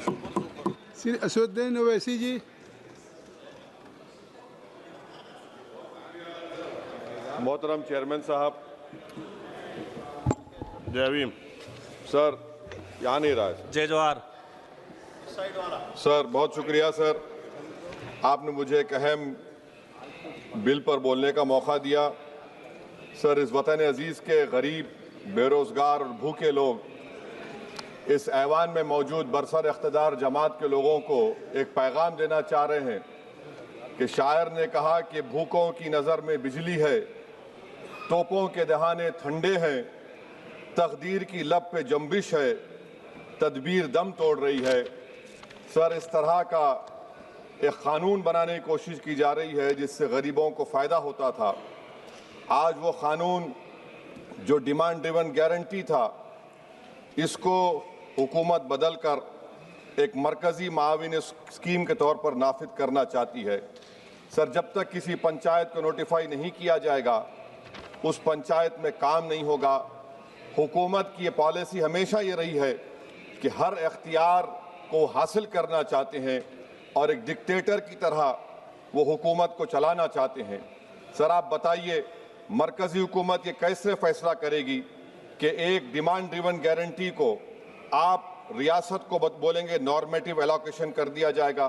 श्री असदुद्दीन ओवैसी जी। मोहतरम चेयरमैन साहब, जय भीम। सर यहाँ नहीं रहा है। जय जवाहर। सर बहुत शुक्रिया सर, आपने मुझे एक अहम बिल पर बोलने का मौका दिया। सर इस वतन अजीज़ के गरीब, बेरोज़गार और भूखे लोग इस ऐवान में मौजूद बरसर इख्तिदार जमात के लोगों को एक पैगाम देना चाह रहे हैं कि शायर ने कहा कि भूखों की नज़र में बिजली है, तोपों के दहाने ठंडे हैं, तकदीर की लब पे जंबिश है, तदबीर दम तोड़ रही है। सर इस तरह का एक क़ानून बनाने की कोशिश की जा रही है जिससे गरीबों को फ़ायदा होता था। आज वो क़ानून जो डिमांड ड्रिवन गारंटी था, इसको हुकूमत बदल कर एक मरकज़ी माविन स्कीम के तौर पर नाफिज करना चाहती है। सर जब तक किसी पंचायत को नोटिफाई नहीं किया जाएगा, उस पंचायत में काम नहीं होगा। हुकूमत की ये पॉलिसी हमेशा ये रही है कि हर इख्तियार को हासिल करना चाहते हैं और एक डिक्टेटर की तरह वो हुकूमत को चलाना चाहते हैं। सर आप बताइए, मरकज़ी हुकूमत ये कैसे फैसला करेगी कि एक डिमांड ड्रिवन गारंटी को आप रियासत को बोलेंगे नॉर्मेटिव एलोकेशन कर दिया जाएगा,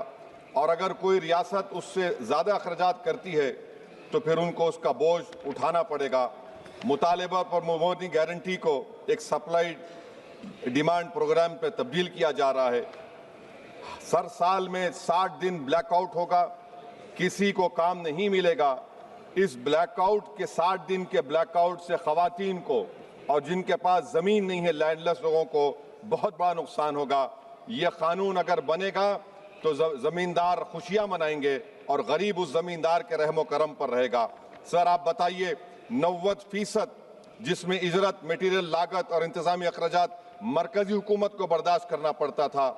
और अगर कोई रियासत उससे ज़्यादा अखराजात करती है तो फिर उनको उसका बोझ उठाना पड़ेगा। मुतालिबा पर मबनी गारंटी को एक सप्लाई डिमांड प्रोग्राम पर तब्दील किया जा रहा है। सर साल में 60 दिन ब्लैकआउट होगा, किसी को काम नहीं मिलेगा। इस ब्लैकआउट के 60 दिन के ब्लैकआउट से ख़वातीन को और जिनके पास ज़मीन नहीं है, लैंडलेस लोगों को बहुत बड़ा नुकसान होगा। ये क़ानून अगर बनेगा तो ज़मींदार खुशियाँ मनाएंगे और गरीब उस ज़मींदार के रहमो करम पर रहेगा। सर आप बताइए, 90% जिसमें इजरत, मटीरियल लागत और इंतज़ामी अखराजात मरकज़ी हुकूमत को बर्दाश्त करना पड़ता था,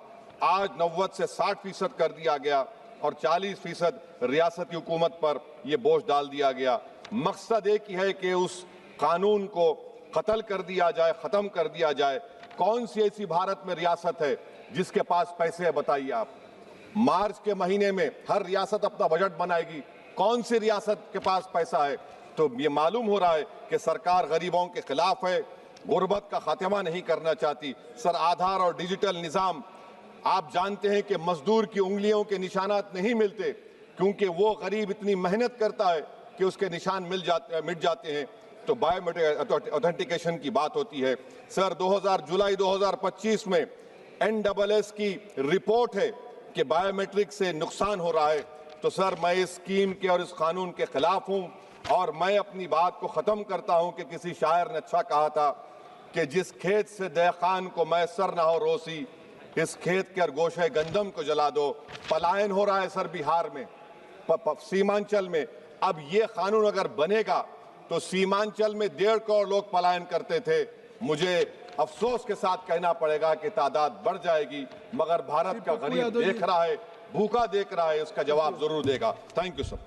आज 90 से 60% कर दिया गया और 40% रियासती हुकूमत पर यह बोझ डाल दिया गया। मकसद एक ही है कि उस कानून को कत्ल कर दिया जाए, ख़त्म कर दिया जाए। कौन सी ऐसी भारत में रियासत है जिसके पास पैसे है, बताइए आप। मार्च के महीने में हर रियासत अपना बजट बनाएगी, कौन सी रियासत के पास पैसा है? तो ये मालूम हो रहा है कि सरकार गरीबों के खिलाफ है, गुर्बत का खात्मा नहीं करना चाहती। सर आधार और डिजिटल निज़ाम, आप जानते हैं कि मजदूर की उंगलियों के निशानात नहीं मिलते क्योंकि वो गरीब इतनी मेहनत करता है कि उसके निशान मिट जाते हैं। तो बायोमेट्रिक ऑथेंटिकेशन की बात होती है। सर जुलाई 2025 में NSS की रिपोर्ट है कि बायोमेट्रिक से नुकसान हो रहा है। तो सर मैं इस स्कीम के और इस कानून के खिलाफ हूँ और मैं अपनी बात को ख़त्म करता हूँ कि किसी शायर ने अच्छा कहा था कि जिस खेत से दहकान को मैसर ना हो रोसी, इस खेत के गोशे गंदम को जला दो। पलायन हो रहा है सर बिहार में, सीमांचल में। अब ये कानून अगर बनेगा तो सीमांचल में 1.5 करोड़ लोग पलायन करते थे। मुझे अफसोस के साथ कहना पड़ेगा कि तादाद बढ़ जाएगी, मगर भारत का गरीब देख रहा है, भूखा देख रहा है, उसका जवाब जरूर देगा। Thank you sir.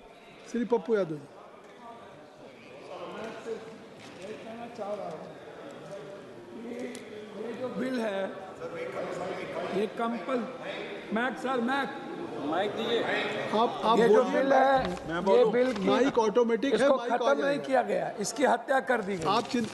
Shri Pappu Yadav ji. ये जो बिल है, ये मैक सर माइक दीजिए। आप ये जो बिल है, ये बिल माइक ऑटोमेटिक है, इसको खत्म नहीं किया गया, इसकी हत्या कर दी गई। आप